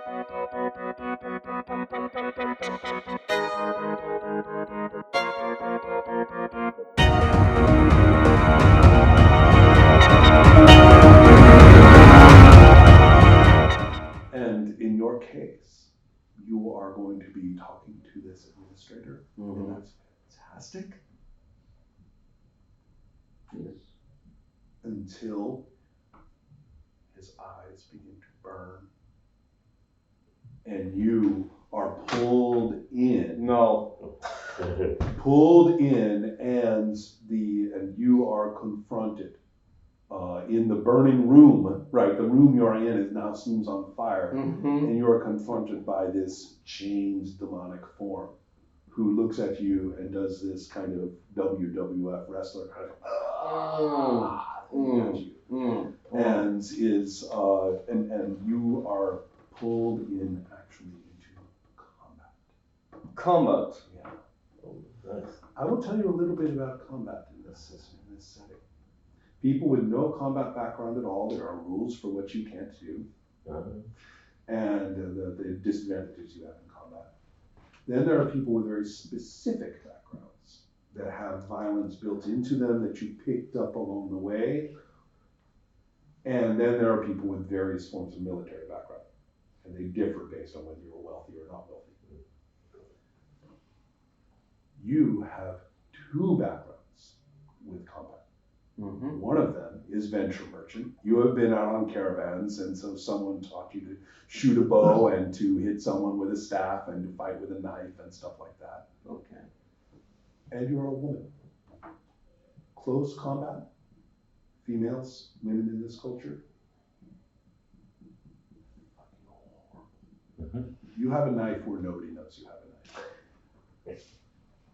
And in your case, you are going to be talking to this administrator, and that's fantastic. Yes. Until his eyes begin to burn, and you are pulled in. No. Pulled in, and you are confronted in the burning room. Right, the room you're in is now seems on fire, and you are confronted by this changed demonic form, who looks at you and does this kind of WWF wrestler kind of at you, and is and you are pulled in actually into combat. Combat. Yeah. Nice. I will tell you a little bit about combat in this system, in this setting. People with no combat background at all, there are rules for what you can't do, and the disadvantages you have in combat. Then there are people with very specific backgrounds that have violence built into them that you picked up along the way. And then there are people with various forms of military background, and they differ based on whether you're wealthy or not wealthy. You have two backgrounds with combat. One of them is venture merchant. You have been out on caravans, and so someone taught you to shoot a bow and to hit someone with a staff and to fight with a knife and stuff like that. Okay. And you're a woman. Close combat, females, women in this culture. You have a knife where nobody knows you have a knife.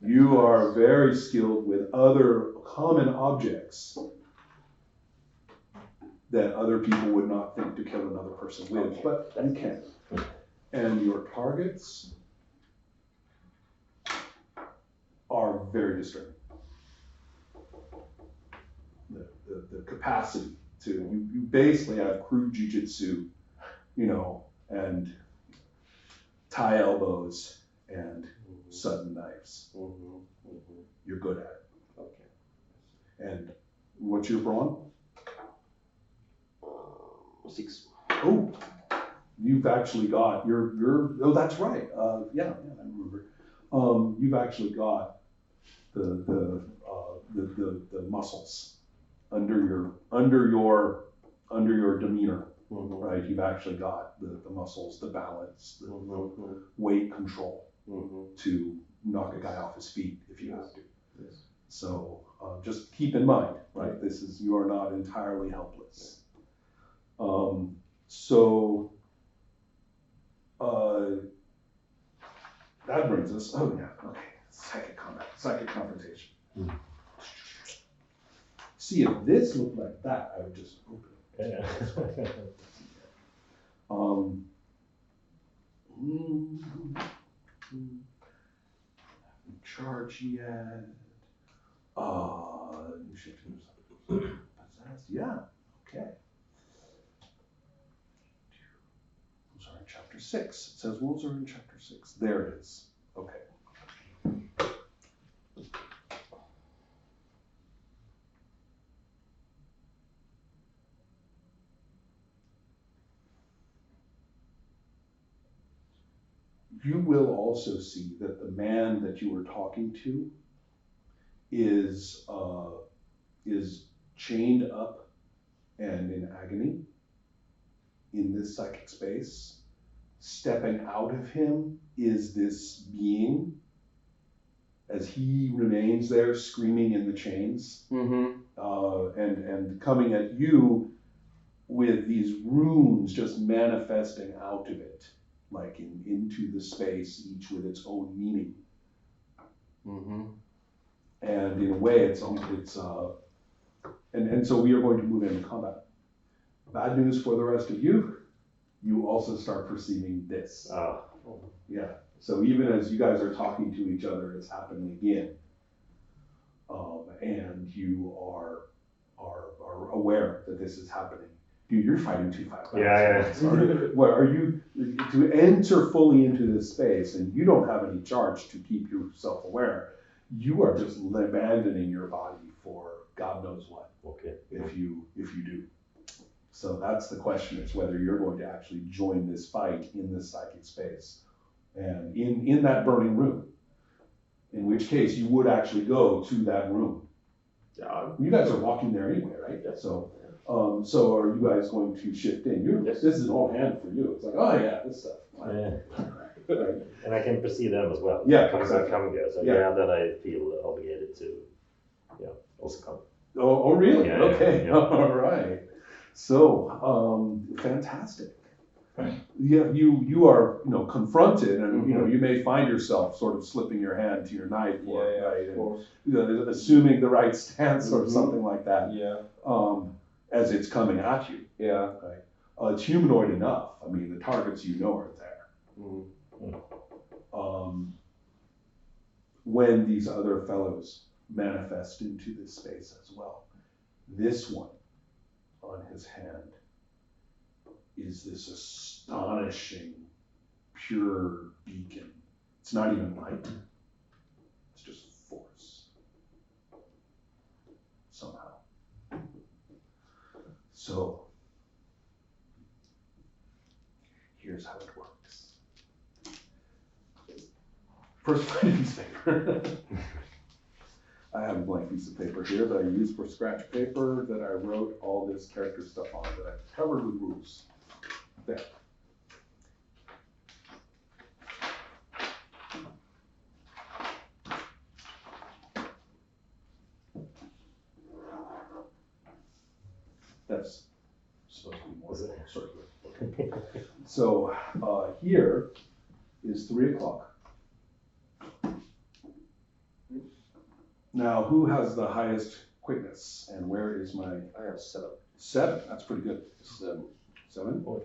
You are very skilled with other common objects that other people would not think to kill another person with, but you can. And your targets are very disturbing. The capacity to, you basically have crude jujitsu, and tie elbows and sudden knives. You're good at it. Okay. And what's your brawn? 6. Oh, you've actually got oh, that's right. Yeah, I remember. You've actually got the muscles under your demeanor, right? You've actually got the muscles, the balance, the weight control to knock a guy off his feet if you have to. Yes. So just keep in mind, right? You are not entirely helpless. So that brings us, psychic combat, psychic confrontation. See, if this looked like that, I would just open it. Charge yet. Possessed, yeah, okay. Rules are in chapter 6. It says rules are in chapter 6. There it is. Okay. You will also see that the man that you were talking to is chained up and in agony in this psychic space. Stepping out of him is this being, as he remains there screaming in the chains, and coming at you with these runes just manifesting out of it, like into the space, each with its own meaning. And in a way, and so we are going to move into combat. Bad news for the rest of you, you also start perceiving this. Yeah. So even as you guys are talking to each other, it's happening again. And you are aware that this is happening. Dude, you're fighting too fast. Yeah. What are you? to enter fully into this space, and you don't have any charge to keep yourself aware. You are just abandoning your body for God knows what. Okay. If you do. So that's the question, is whether you're going to actually join this fight in this psychic space and in that burning room. In which case you would actually go to that room. Yeah. You guys are walking there anyway, right? Yeah. So are you guys going to shift in? Yes. This is an old hand for you. It's like, oh yeah, this stuff. Yeah. Right. And I can perceive them as well. Yeah, Coming exactly. here. So Yeah. that I feel obligated to, also come. Oh really? Yeah, Okay. yeah. All right. So, fantastic. Yeah, you are confronted, and you may find yourself sort of slipping your hand to your knife, right? Of course. And, assuming the right stance or something like that. Yeah. As it's coming at you. Yeah. Right. It's humanoid enough. I mean, the targets are there. Mm. When these other fellows manifest into this space as well, this one on his hand is this astonishing, pure beacon. It's not even light. It's just force. Somehow. So, here's how it works. First, piece of paper. I have a blank piece of paper here that I use for scratch paper that I wrote all this character stuff on that I covered with rules. There. That's supposed to be more circular. So here is 3 o'clock. Now, who has the highest quickness, and where is my? I have 7. 7. That's pretty good. 7. 7. Oh.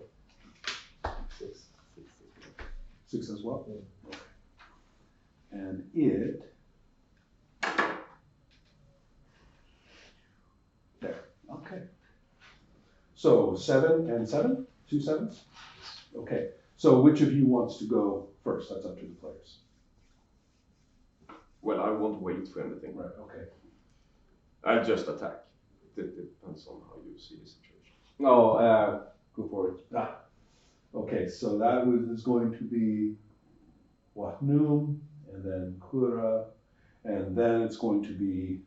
6 as well. Okay. And it. There. Okay. So 7 and 7. 2 7s. Okay. So which of you wants to go first? That's up to the players. Well, I won't wait for anything. Right. Okay. I'll just attack. It depends on how you see the situation. No, go for it. Okay, so that is going to be Wahnum, and then Kura, and then it's going to be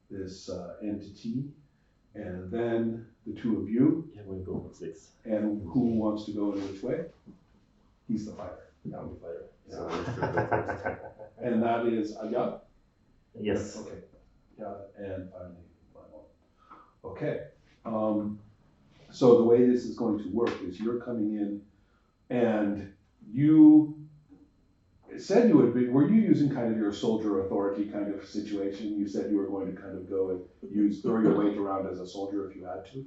this entity, and then the 2 of you. Yeah, we'll go with 6. And who wants to go in which way? He's the fighter. I'm the fighter. Yeah. So let's go first. And that is Ayad? Yes. Okay. Got it. And finally, Manon. Okay. So the way this is going to work is you're coming in, and you said you would be, were you using kind of your soldier authority kind of situation? You said you were going to kind of go and throw your weight around as a soldier if you had to?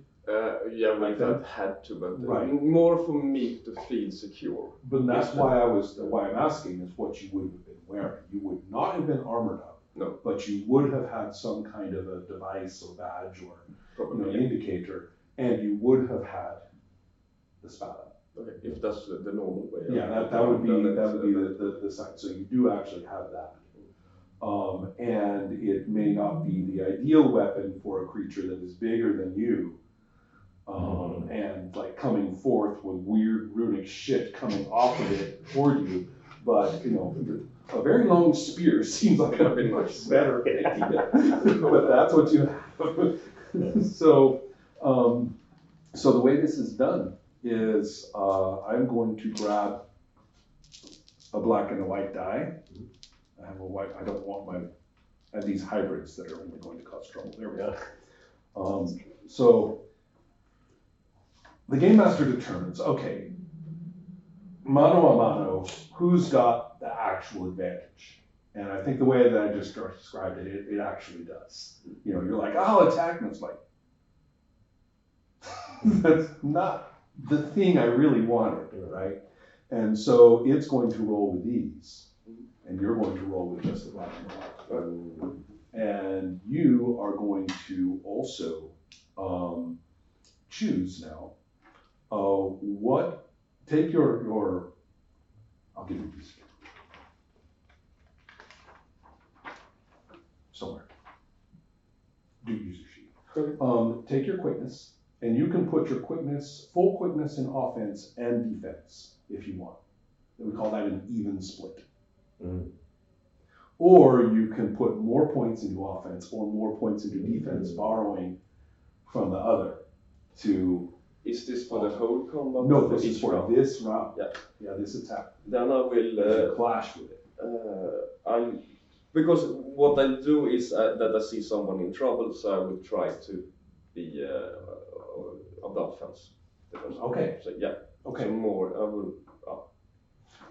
Yeah, Like well, that? I've had to, but Right. more for me to feel secure. But that's why I'm asking is what you would have been wearing. You would not have been armored up. No. But you would have had some kind of a device or badge or Probably. indicator, and you would have had the spada. Okay, if that's the normal way. Yeah, that would be the sign. So you do actually have that. And it may not be the ideal weapon for a creature that is bigger than you. And like coming forth with weird runic shit coming off of it toward you, but a very long spear seems like a much better idea. But that's what you have. So the way this is done is I'm going to grab a black and a white die. I have a white. I don't want I have these hybrids that are only going to cause trouble. There we go. So the game master determines, okay, mano a mano, who's got the actual advantage? And I think the way that I just described it, it actually does. You're like, I'll attack, and it's like, that's not the thing I really wanted, right? And so it's going to roll with these, and you're going to roll with just the black and the white. And you are going to also choose now what take your. I'll give you this. Somewhere. Do use your sheet. Okay. Take your quickness, and you can put your quickness, full quickness in offense and defense if you want. We call that an even split. Mm. Or you can put more points into offense or more points into defense, borrowing from the other to. Is this for the whole combat? No, this is each for round? this round. Yeah. Yeah, this attack. Then I If you will. clash with it. Because what I do is that I see someone in trouble, so I will try to be of the offense. Okay. So yeah. Okay. So more. I will.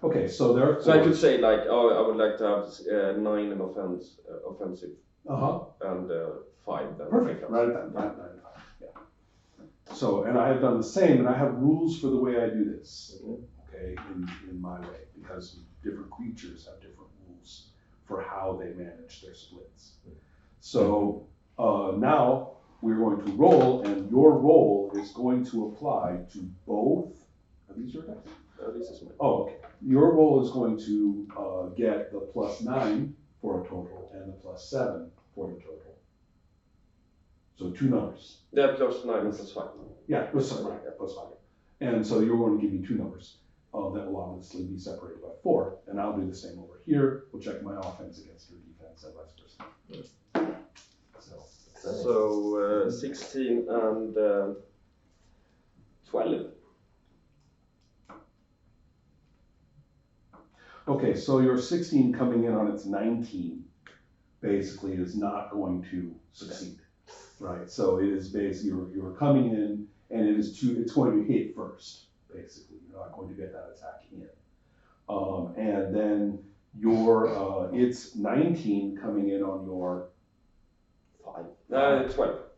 Okay, so there. So I could say like, oh, I would like to have 9 in offensive, and 5 then. Perfect. defense. Right at that. Right. Yeah. So, and I have done the same, and I have rules for the way I do this. Okay, in my way, because different creatures have different rules for how they manage their splits. So now we're going to roll, and your roll is going to apply to both. Are these your dice? This is mine. Oh, okay. Your roll is going to get the +9 for a total and the +7 for the total. So 2 numbers. Yeah, +9 and +5. Yeah, right, +5. And so you're going to give me 2 numbers that will obviously be separated by 4. And I'll do the same over here. We'll check my offense against your defense and vice versa. So 16 and 12. Okay, so your 16 coming in on its 19 basically is not going to succeed, right? So it is basically you're coming in and it's going to hit first, basically. You're not going to get that attack in. And then it's 19 coming in on your 12.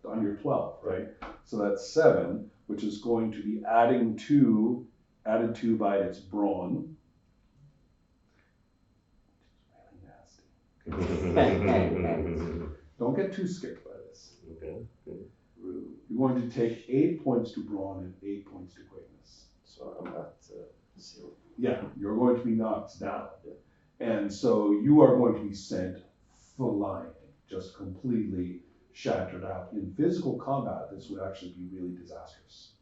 On your 12, right? So that's 7, which is going to be added to by its brawn. Don't get too scared by this. Okay. You're going to take 8 points to brawn and 8 points to quickness. So I'm at 0. Yeah, you're going to be knocked down. And so you are going to be sent flying, just completely shattered out. In physical combat, this would actually be really disastrous.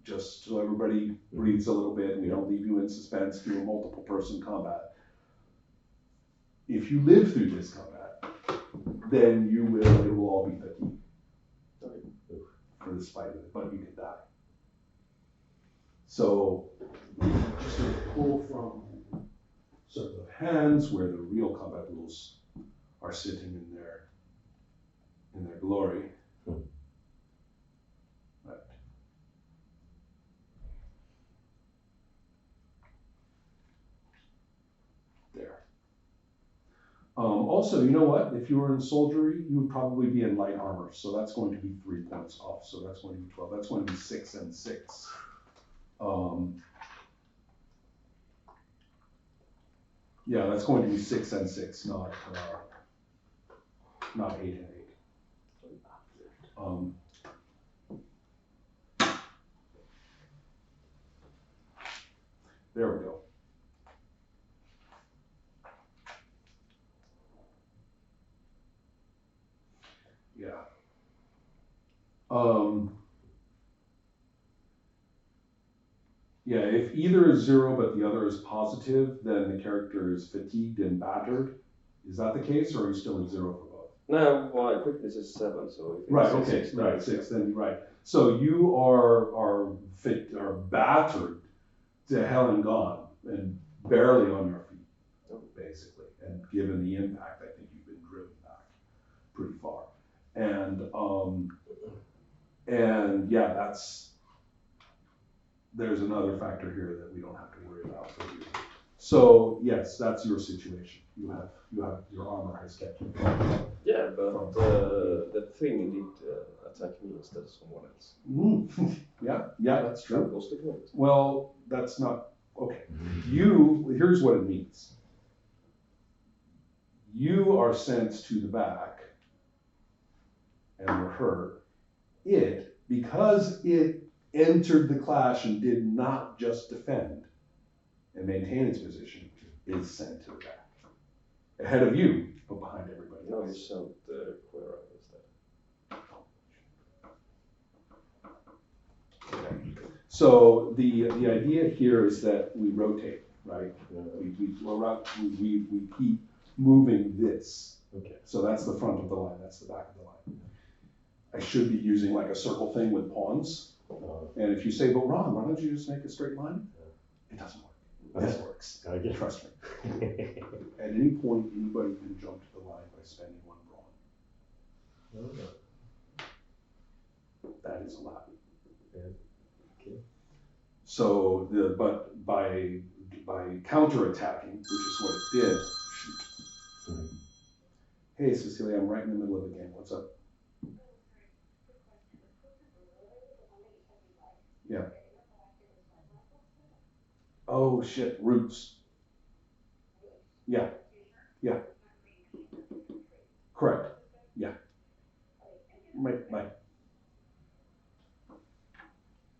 Just so everybody breathes a little bit and we don't leave you in suspense through a multiple person combat. If you live through this combat, then it will all be fatigue for this fight, but you can die. So just to pull from Circle of Hands, where the real combat rules are sitting in their glory. Right. There. Also, you know what? If you were in soldiery, you would probably be in light armor. So that's going to be 3 points off. So that's going to be 12. That's going to be 6 and 6. Yeah, that's going to be 6 and 6, not 8 and 8. There we go. Yeah. Yeah, if either is 0 but the other is positive, then the character is fatigued and battered. Is that the case, or are you still at 0 for both? No, my quickness is 7, so if Right, it's okay, 6, right, 6, then you're right. So you are battered to hell and gone, and barely on your feet, basically. And given the impact, I think you've been driven back pretty far. And yeah, there's another factor here that we don't have to worry about for you. So yes, that's your situation. You have your armor has kept you. Yeah, but the thing did attack me instead of someone else. Yeah, that's true. That was the point. Well, that's not okay. Here's what it means. You are sent to the back and were hurt. Because it entered the clash and did not just defend and maintain its position is sent to the back. Ahead of you, but behind everybody No, you else. sent Quera instead. Okay. So the idea here is that we rotate, right? We keep moving this. Okay. So that's the front of the line, that's the back of the line. I should be using like a circle thing with pawns. And if you say, but Ron, why don't you just make a straight line? It doesn't work. This works. Okay. Trust me. At any point, anybody can jump to the line by spending one brawn. That is allowed. Yeah. Okay. So but by counterattacking, which is what it did. Mm-hmm. Hey Cecilia, I'm right in the middle of the game. What's up? Yeah. Oh shit, roots. Yeah. Yeah. Correct. Yeah.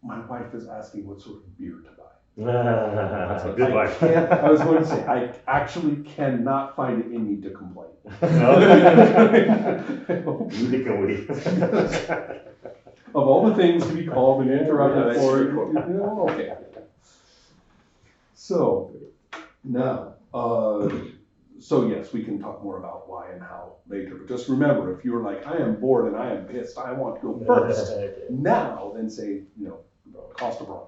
My wife is asking what sort of beer to buy. Good wife. I was going to say, I actually cannot find it in me to complain. Neither can we. Of all the things to be called and interrupted Yeah, for, that's true. okay. So, now, so yes, we can talk more about why and how later, but just remember, if you're like, I am bored and I am pissed, I want to go first, Okay. now, then say, cost a brawn.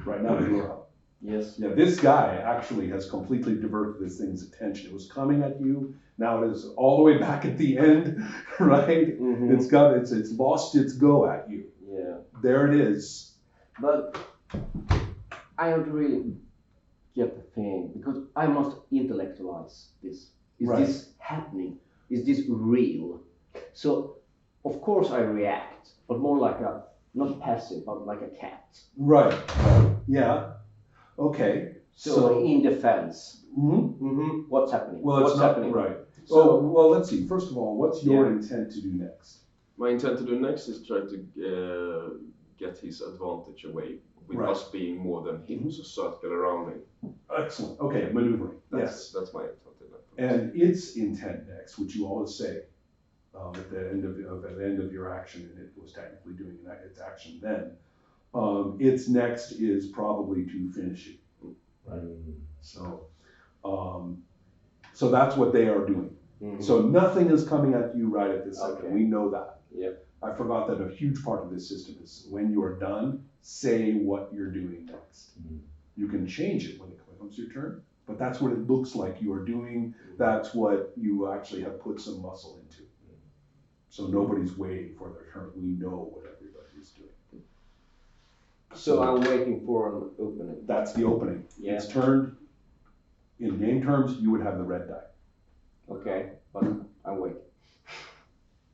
Right now, you're up. Yes. Yeah, this guy actually has completely diverted this thing's attention. It was coming at you, now it is all the way back at the end, right? Mm-hmm. It's lost its go at you. Yeah. There it is. But I don't really get the thing, because I must intellectualize this. Is Right. this happening? Is this real? So, of course I react, but more like not passive, but like a cat. Right. Yeah. Okay. So in defense, Mm-hmm. what's happening? Well, it's what's not happening? right. So- well, let's see. First of all, what's your intent to do next? My intent to do next is try to get his advantage away with Right. us being more than him, so circle around me. Excellent. Okay, maneuvering. Yes. That's my intent. And its intent next, which you always say at the end of your action, and it was technically doing its action then. Its next is probably to finish it. Right. So that's what they are doing. Mm-hmm. So nothing is coming at you right at this second. Okay. We know that. Yep. I forgot that a huge part of this system is when you are done, say what you're doing next. Mhm. You can change it when it comes your turn, but that's what it looks like you are doing. That's what you actually have put some muscle into. So nobody's waiting for their turn. We know what everybody is doing. So I'm waiting for an opening. That's the opening. Yeah. It's turned, in game terms, you would have the red die. Okay, but I'm waiting.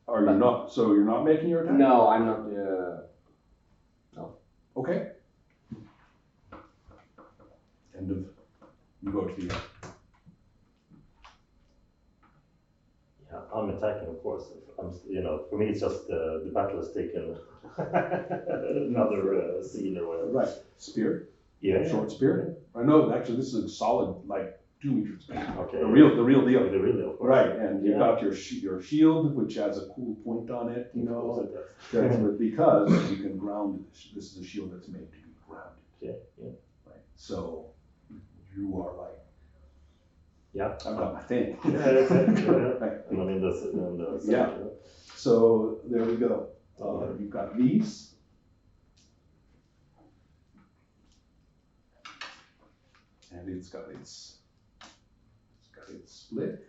Are you not, so you're not making your attack? No, I'm not. Okay. End of, you go to the end. Yeah, I'm attacking, of course. For me, it's just the battle has taken another scene or whatever. Right, spear, Yeah. short spear. I know, actually, this is a solid, like, 2 meters. Okay. The real deal. The real deal, of course. Right, and you've Yeah. got your shield, which has a cool point on it, you Of course know. it does. That's because you can ground this. This is a shield that's made to be grounded. Yeah, yeah. Right. So you are like, Yeah. I've got my thing. Yeah, exactly. Yeah. Right. And I'm in the Yeah. center. So there we go. You've got these. And it's got its split.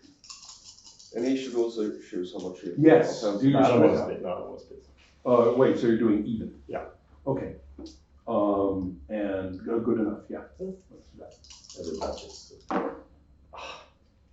And he should also choose how much he Yes. offensive. Do your I don't want to split. split. No, I don't want to split. Wait, so you're doing even? Yeah. Okay. And good enough, yeah. Let's do that. As a budget.